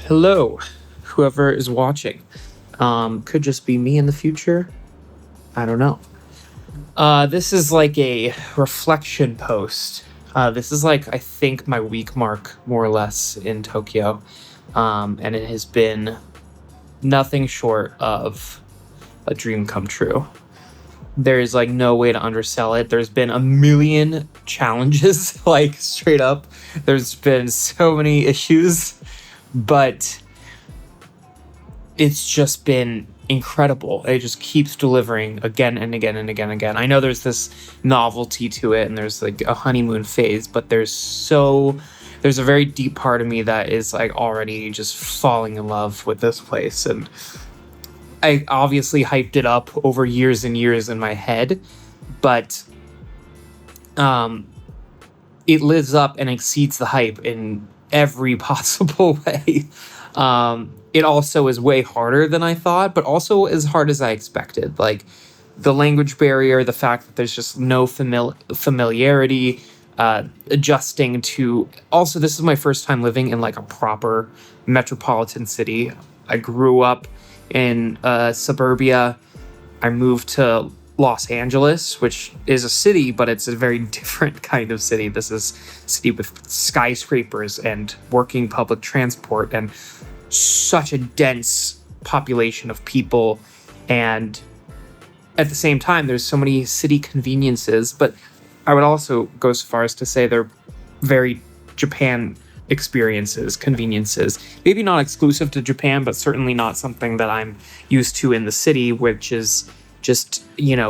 Hello, whoever is watching. Could just be me in the future. I don't know. This is like a reflection post. This is like, I think, my week mark, more or less, in Tokyo. And it has been nothing short of a dream come true. There is like no way to undersell it. There's been a million challenges, like straight up. There's been so many issues, but it's just been incredible. It just keeps delivering again and again and again and again. I know there's this novelty to it and there's like a honeymoon phase, but there's a very deep part of me that is like already just falling in love with this place. And I obviously hyped it up over years and years in my head, but it lives up and exceeds the hype in every possible way. It also is way harder than I thought, but also as hard as I expected. Like the language barrier, the fact that there's just no familiarity, adjusting to. Also, this is my first time living in like a proper metropolitan city. I grew up in suburbia. I moved to Los Angeles, which is a city, but it's a very different kind of city. This is a city with skyscrapers and working public transport and such a dense population of people, and at the same time there's so many city conveniences. But I would also go so far as to say they're very Japan conveniences, maybe not exclusive to Japan, but certainly not something that I'm used to in the city, which is just,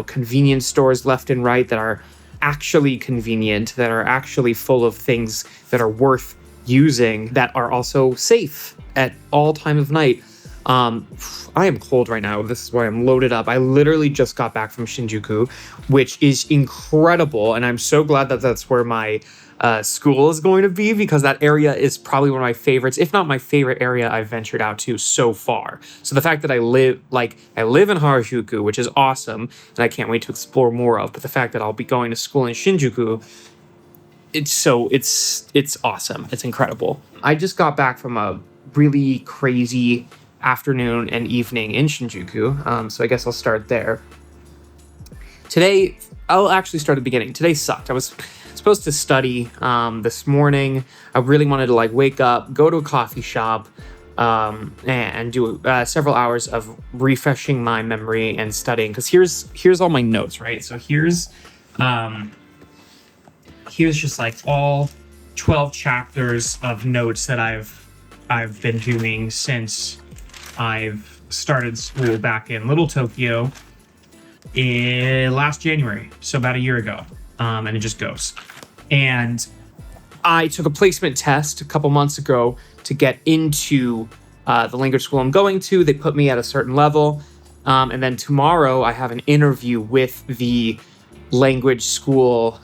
convenience stores left and right that are actually convenient, that are actually full of things that are worth using, that are also safe at all time of night. I am cold right now. This is why I'm loaded up. I literally just got back from Shinjuku, which is incredible. And I'm so glad that that's where my school is going to be, because that area is probably one of my favorites, if not my favorite area I've ventured out to so far. So the fact that I live in Harajuku, which is awesome, and I can't wait to explore more of, but the fact that I'll be going to school in Shinjuku, it's awesome. It's incredible. I just got back from a really crazy afternoon and evening in Shinjuku. So I guess I'll start there. Today, I'll actually start at the beginning. Today sucked. I was supposed to study this morning. I really wanted to wake up, go to a coffee shop, and do several hours of refreshing my memory and studying. Because here's all my notes, right? So here's just all 12 chapters of notes that I've been doing since I've started school back in Little Tokyo in last January, so about a year ago, and it just goes. And I took a placement test a couple months ago to get into the language school I'm going to. They put me at a certain level, and then tomorrow I have an interview with the language school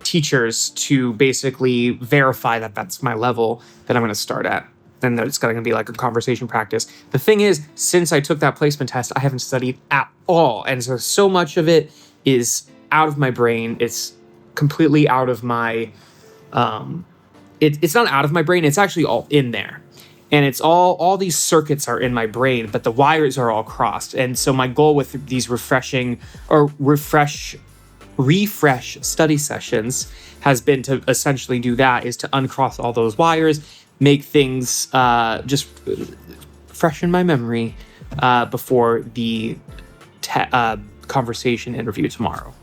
teachers to basically verify that that's my level that I'm going to start at. Then it's going to be like a conversation practice. The thing is, since I took that placement test, I haven't studied at all. And so much of it is out of my brain. It's completely out of my, it's not out of my brain. It's actually all in there. And it's all these circuits are in my brain, but the wires are all crossed. And so my goal with these refresh study sessions has been to essentially do that, is to uncross all those wires, make things just freshen my memory before the conversation interview tomorrow.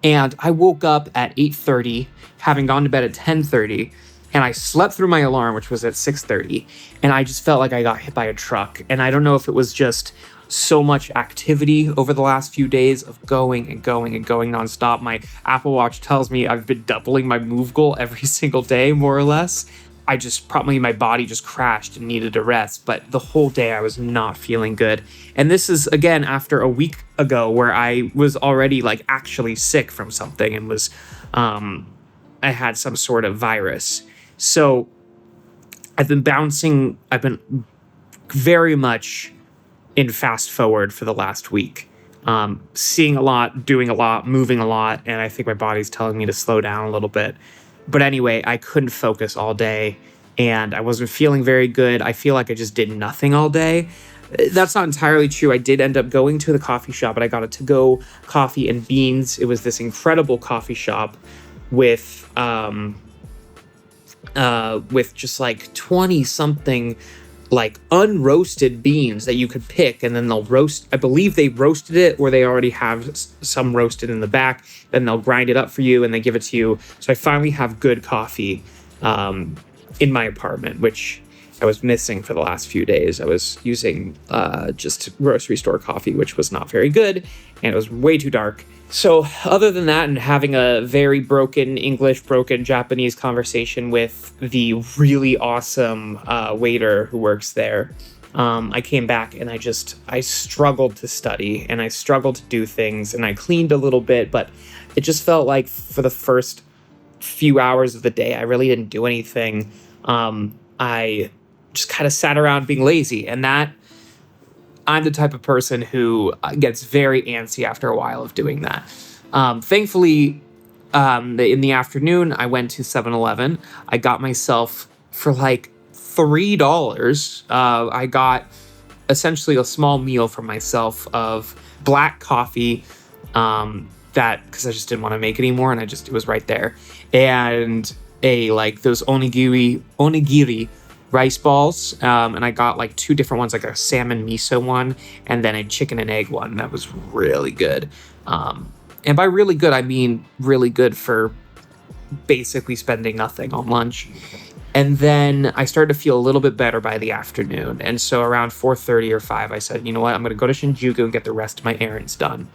And I woke up at 8:30, having gone to bed at 10:30, and I slept through my alarm, which was at 6:30, and I just felt like I got hit by a truck. And I don't know if it was just so much activity over the last few days of going and going and going nonstop. My Apple Watch tells me I've been doubling my move goal every single day, more or less. My body just crashed and needed a rest, but the whole day I was not feeling good. And this is, again, after a week ago where I was already actually sick from something and was, I had some sort of virus. So I've been very much in fast forward for the last week. Seeing a lot, doing a lot, moving a lot, and I think my body's telling me to slow down a little bit. But anyway, I couldn't focus all day. and I wasn't feeling very good. I feel like I just did nothing all day. That's not entirely true. I did end up going to the coffee shop, and I got a to-go coffee and beans. It was this incredible coffee shop with just like 20 something like unroasted beans that you could pick, and then they'll roast. I believe they roasted it, or they already have some roasted in the back. Then they'll grind it up for you and they give it to you. So I finally have good coffee in my apartment, which I was missing for the last few days. I was using just grocery store coffee, which was not very good, and it was way too dark. So other than that, and having a very broken English, broken Japanese conversation with the really awesome waiter who works there, I came back and I struggled to study, and I struggled to do things, and I cleaned a little bit, but it just felt like for the first few hours of the day, I really didn't do anything. I just kind of sat around being lazy, and that I'm the type of person who gets very antsy after a while of doing that. Thankfully, in the afternoon, I went to 7-Eleven. I got myself for like $3. I got essentially a small meal for myself of black coffee, because I just didn't want to make anymore, and it was right there, and like those onigiri rice balls, and I got like 2 different ones, like a salmon miso one and then a chicken and egg one. That was really good. And by really good, I mean really good for basically spending nothing on lunch. And then I started to feel a little bit better by the afternoon. And so around 4:30 or 5, I said, you know what, I'm going to go to Shinjuku and get the rest of my errands done.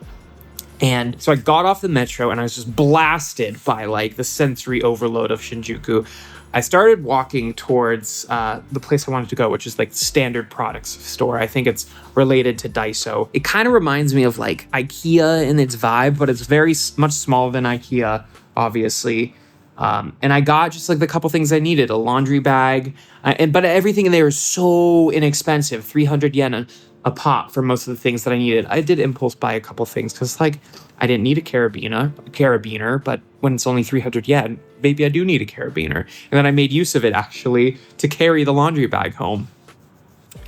And so I got off the metro, and I was just blasted by like the sensory overload of Shinjuku. I started walking towards the place I wanted to go, which is like Standard Products store. I think it's related to Daiso. It kind of reminds me of like IKEA in its vibe, but it's very much smaller than IKEA, obviously. And I got just like the couple things I needed, a laundry bag, but everything in there is so inexpensive, 300 yen a pop for most of the things that I needed. I did impulse buy a couple things because like I didn't need a carabiner, but when it's only 300 yen, maybe I do need a carabiner. And then I made use of it actually to carry the laundry bag home.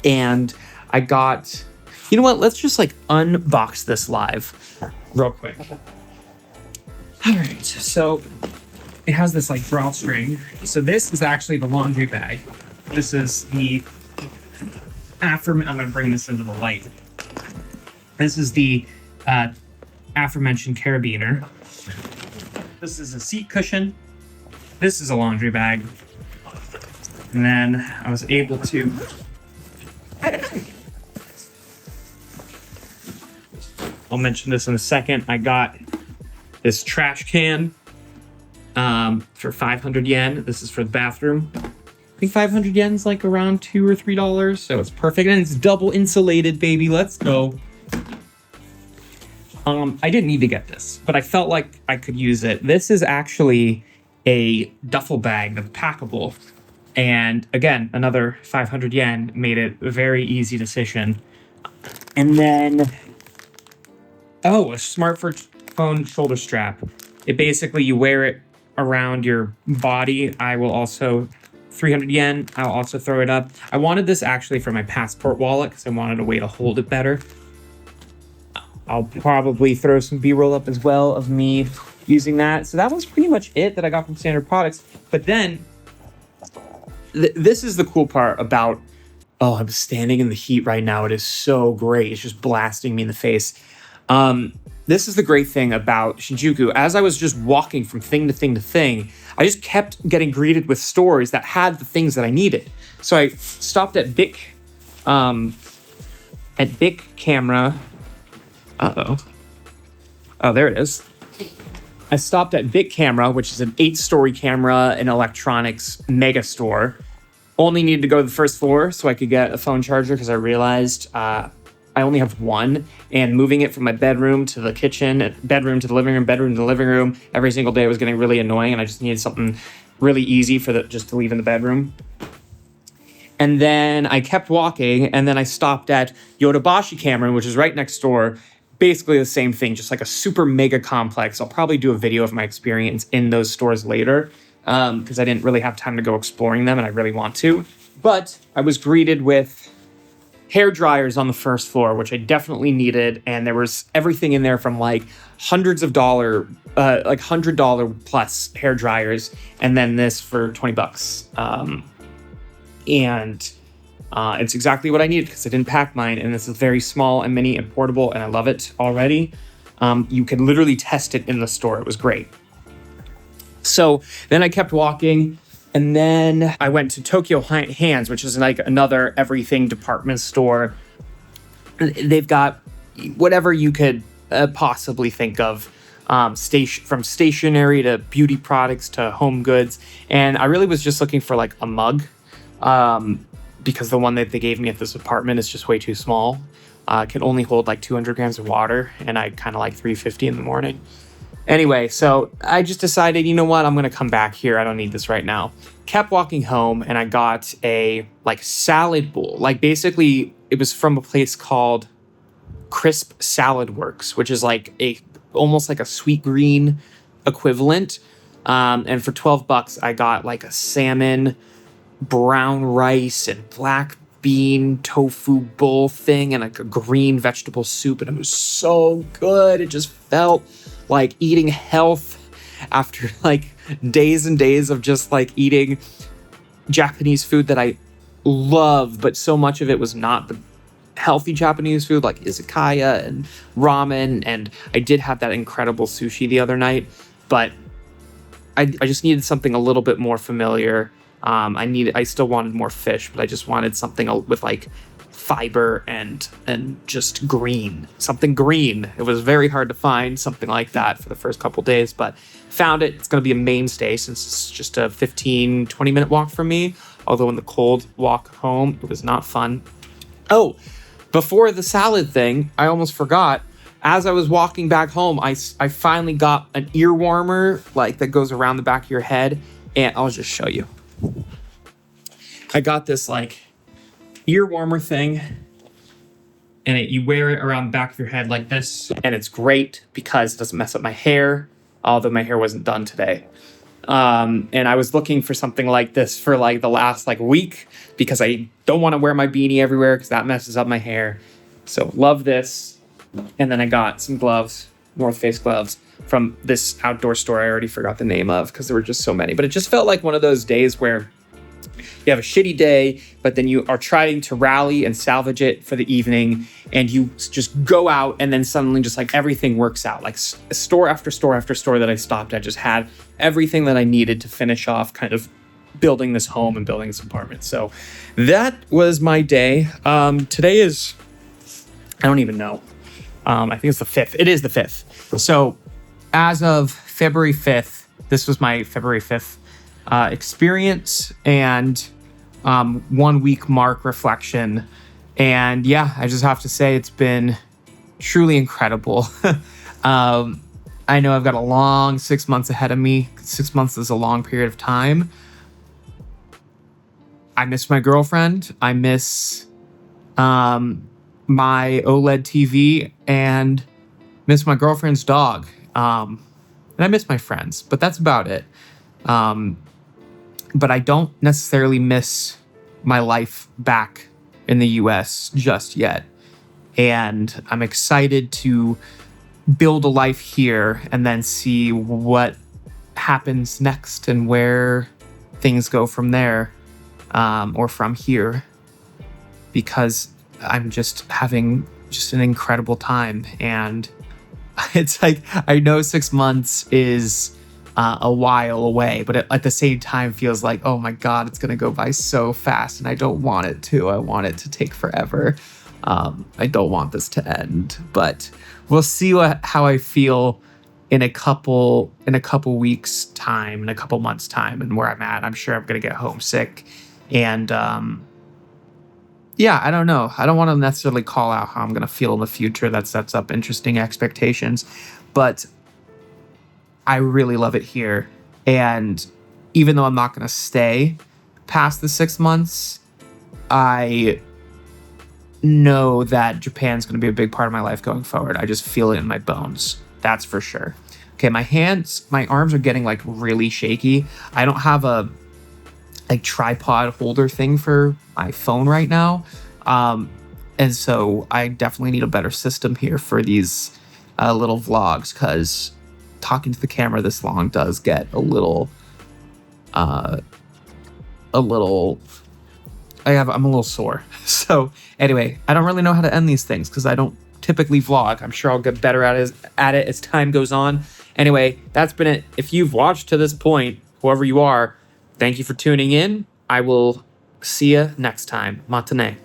And I got, you know what? Let's just like unbox this live real quick. All right, so it has this like drawstring. So this is actually the laundry bag. This is the I'm going to bring this into the light. This is the aforementioned carabiner. This is a seat cushion. This is a laundry bag. And then I was able to I'll mention this in a second. I got this trash can for 500 yen. This is for the bathroom. I think 500 yen is like around $2 or $3, so it's perfect, and it's double insulated, baby. Let's go. I didn't need to get this, but I felt like I could use it. This is actually a duffel bag that's packable, and again, another 500 yen made it a very easy decision. And then, a smartphone shoulder strap. It basically, you wear it around your body. I will also 300 yen. I'll also throw it up. I wanted this actually for my passport wallet because I wanted a way to hold it better. I'll probably throw some B-roll up as well of me using that. So that was pretty much it that I got from Standard Products. But then, this is the cool part about, I'm standing in the heat right now. It is so great. It's just blasting me in the face. This is the great thing about Shinjuku. As I was just walking from thing to thing to thing, I just kept getting greeted with stores that had the things that I needed. So I stopped at Bic Camera. Oh, there it is. I stopped at Bic Camera, which is an 8-story camera and electronics mega store. Only needed to go to the first floor so I could get a phone charger because I realized I only have one, and moving it from my bedroom to the kitchen, bedroom to the living room, bedroom to the living room, every single day was getting really annoying, and I just needed something really easy just to leave in the bedroom. And then I kept walking, and then I stopped at Yodobashi Camera, which is right next door. Basically the same thing, just like a super mega complex. I'll probably do a video of my experience in those stores later. because I didn't really have time to go exploring them, and I really want to. But I was greeted with hair dryers on the first floor, which I definitely needed, and there was everything in there from like hundreds of dollar, like $100 plus hair dryers, and then this for $20. And it's exactly what I needed because I didn't pack mine, and this is very small and mini and portable, and I love it already. You can literally test it in the store. It was great. So then I kept walking, and then I went to Tokyo Hands, which is like another everything department store. They've got whatever you could possibly think of, from stationery to beauty products to home goods. And I really was just looking for like a mug, because the one that they gave me at this apartment is just way too small. It can only hold like 200 grams of water, and I kind of like 350 in the morning. Anyway, so I just decided, you know what, I'm going to come back here. I don't need this right now. Kept walking home, and I got a like salad bowl. Like basically it was from a place called Crisp Salad Works, which is like almost like a Sweet Green equivalent. And for $12, I got like a salmon, brown rice, and black bean tofu bowl thing, and like a green vegetable soup, and it was so good. It just felt like eating health after like days and days of just like eating Japanese food that I love, but so much of it was not the healthy Japanese food, like izakaya and ramen. And I did have that incredible sushi the other night, but I just needed something a little bit more familiar. I still wanted more fish, but I just wanted something with like fiber and just something green. It was very hard to find something like that for the first couple days, but found it. It's going to be a mainstay since it's just a 15-20 minute walk from me. Although in the cold walk home, it was not fun. Oh, before the salad thing, I almost forgot. As I was walking back home, I finally got an ear warmer, like that goes around the back of your head, and I'll just show you. I got this like ear warmer thing, and you wear it around the back of your head like this, and it's great because it doesn't mess up my hair, although my hair wasn't done today. And I was looking for something like this for like the last like week because I don't want to wear my beanie everywhere because that messes up my hair. So love this. And then I got some gloves, North Face gloves, from this outdoor store I already forgot the name of because there were just so many. But it just felt like one of those days where you have a shitty day, but then you are trying to rally and salvage it for the evening, and you just go out, and then suddenly just like everything works out. Like store after store after store that I stopped, I just had everything that I needed to finish off kind of building this home and building this apartment. So that was my day. Today is, I don't even know. I think it's the 5th. It is the 5th. So as of February 5th, this was my February 5th experience and 1 week mark reflection. And yeah, I just have to say it's been truly incredible. I know I've got a long 6 months ahead of me. 6 months is a long period of time. I miss my girlfriend. I miss my OLED TV and miss my girlfriend's dog. And I miss my friends, but that's about it. But I don't necessarily miss my life back in the US just yet. And I'm excited to build a life here and then see what happens next and where things go from there, or from here, because I'm just having just an incredible time. And it's like, I know 6 months is a while away, but at the same time feels like, oh my God, it's going to go by so fast, and I don't want it to. I want it to take forever. I don't want this to end, but we'll see how I feel in a couple weeks time, in a couple months time, and where I'm at. I'm sure I'm going to get homesick. And yeah, I don't know. I don't want to necessarily call out how I'm going to feel in the future. That sets up interesting expectations, but I really love it here. And even though I'm not going to stay past the 6 months, I know that Japan's going to be a big part of my life going forward. I just feel it in my bones. That's for sure. Okay, my arms are getting like really shaky. I don't have a like tripod holder thing for my phone right now. Um, and so I definitely need a better system here for these little vlogs, because talking to the camera this long does get uh, a little, I'm a little sore. So anyway, I don't really know how to end these things because I don't typically vlog. I'm sure I'll get better at it as time goes on. Anyway, that's been it. If you've watched to this point, whoever you are, thank you for tuning in. I will see you next time. Matane.